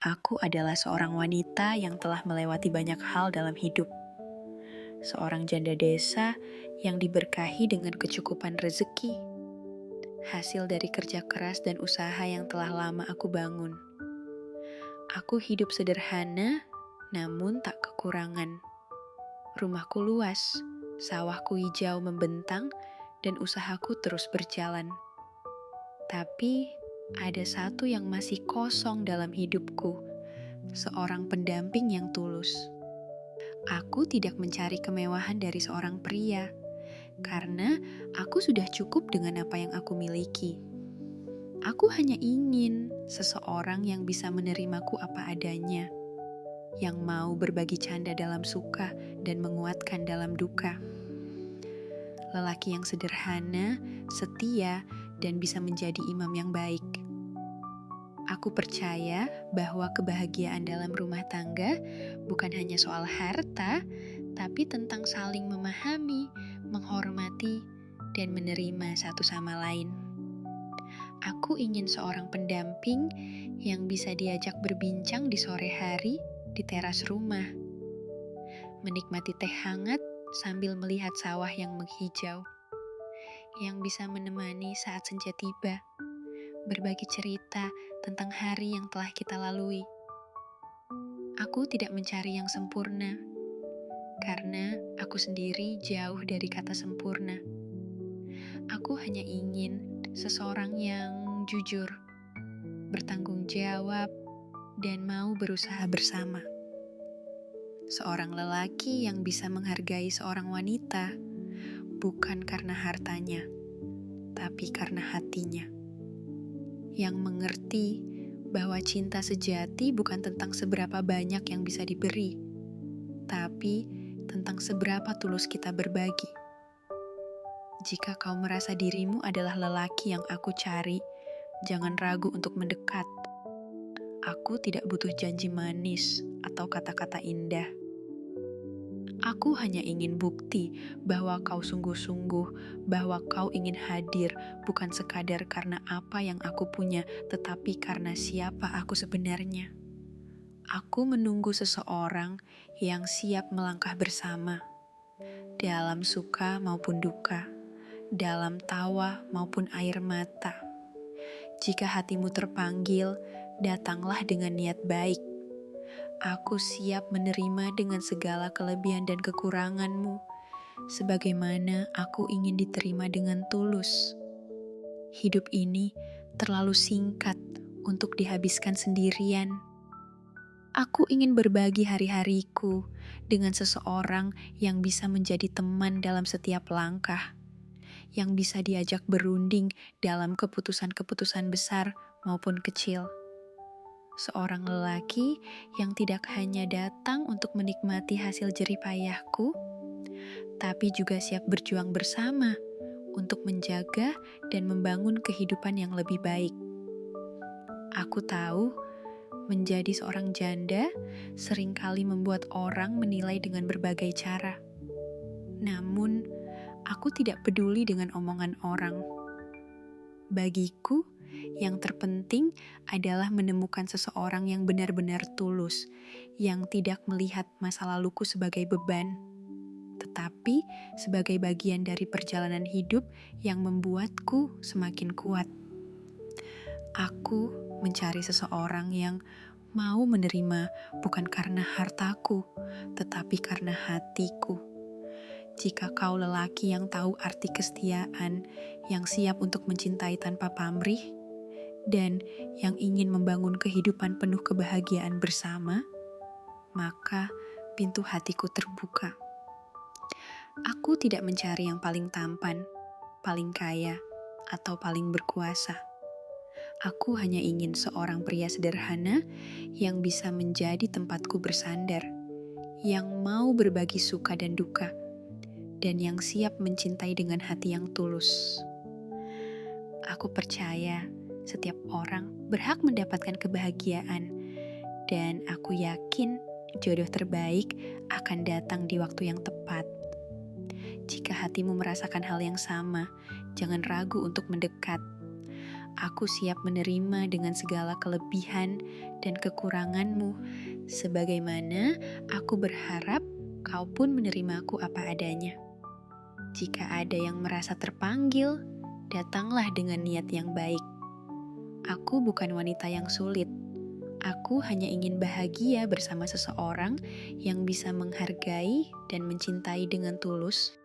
Aku adalah seorang wanita yang telah melewati banyak hal dalam hidup. Seorang janda desa yang diberkahi dengan kecukupan rezeki, hasil dari kerja keras dan usaha yang telah lama aku bangun. Aku hidup sederhana, namun tak kekurangan. Rumahku luas, sawahku hijau membentang, dan usahaku terus berjalan. Tapi ada satu yang masih kosong dalam hidupku, seorang pendamping yang tulus. Aku tidak mencari kemewahan dari seorang pria, karena aku sudah cukup dengan apa yang aku miliki. Aku hanya ingin seseorang yang bisa menerimaku apa adanya, yang mau berbagi canda dalam suka dan menguatkan dalam duka. Lelaki yang sederhana, setia, dan bisa menjadi imam yang baik. Aku percaya bahwa kebahagiaan dalam rumah tangga bukan hanya soal harta, tapi tentang saling memahami, menghormati, dan menerima satu sama lain. Aku ingin seorang pendamping yang bisa diajak berbincang di sore hari di teras rumah, menikmati teh hangat sambil melihat sawah yang menghijau, yang bisa menemani saat senja tiba, berbagi cerita tentang hari yang telah kita lalui. Aku tidak mencari yang sempurna, karena aku sendiri jauh dari kata sempurna. Aku hanya ingin seseorang yang jujur, bertanggung jawab, dan mau berusaha bersama. Seorang lelaki yang bisa menghargai seorang wanita, bukan karena hartanya, tapi karena hatinya. Yang mengerti bahwa cinta sejati bukan tentang seberapa banyak yang bisa diberi, tapi tentang seberapa tulus kita berbagi. Jika kau merasa dirimu adalah lelaki yang aku cari, jangan ragu untuk mendekat. Aku tidak butuh janji manis atau kata-kata indah. Aku hanya ingin bukti bahwa kau sungguh-sungguh, bahwa kau ingin hadir bukan sekadar karena apa yang aku punya, tetapi karena siapa aku sebenarnya. Aku menunggu seseorang yang siap melangkah bersama, dalam suka maupun duka, dalam tawa maupun air mata. Jika hatimu terpanggil, datanglah dengan niat baik. Aku siap menerima dengan segala kelebihan dan kekuranganmu, sebagaimana aku ingin diterima dengan tulus. Hidup ini terlalu singkat untuk dihabiskan sendirian. Aku ingin berbagi hari-hariku dengan seseorang yang bisa menjadi teman dalam setiap langkah, yang bisa diajak berunding dalam keputusan-keputusan besar maupun kecil. Seorang lelaki yang tidak hanya datang untuk menikmati hasil jerih payahku, tapi juga siap berjuang bersama untuk menjaga dan membangun kehidupan yang lebih baik. Aku tahu, menjadi seorang janda seringkali membuat orang menilai dengan berbagai cara. Namun, aku tidak peduli dengan omongan orang. Bagiku, yang terpenting adalah menemukan seseorang yang benar-benar tulus, yang tidak melihat masa laluku sebagai beban, tetapi sebagai bagian dari perjalanan hidup yang membuatku semakin kuat. Aku mencari seseorang yang mau menerima bukan karena hartaku, tetapi karena hatiku. Jika kau lelaki yang tahu arti kesetiaan, yang siap untuk mencintai tanpa pamrih, dan yang ingin membangun kehidupan penuh kebahagiaan bersama, maka pintu hatiku terbuka. Aku tidak mencari yang paling tampan, paling kaya, atau paling berkuasa. Aku hanya ingin seorang pria sederhana yang bisa menjadi tempatku bersandar, yang mau berbagi suka dan duka, dan yang siap mencintai dengan hati yang tulus. Aku percaya setiap orang berhak mendapatkan kebahagiaan, dan aku yakin jodoh terbaik akan datang di waktu yang tepat. Jika hatimu merasakan hal yang sama, jangan ragu untuk mendekat. Aku siap menerima dengan segala kelebihan dan kekuranganmu, sebagaimana aku berharap kau pun menerimaku apa adanya. Jika ada yang merasa terpanggil, datanglah dengan niat yang baik. Aku bukan wanita yang sulit. Aku hanya ingin bahagia bersama seseorang yang bisa menghargai dan mencintai dengan tulus.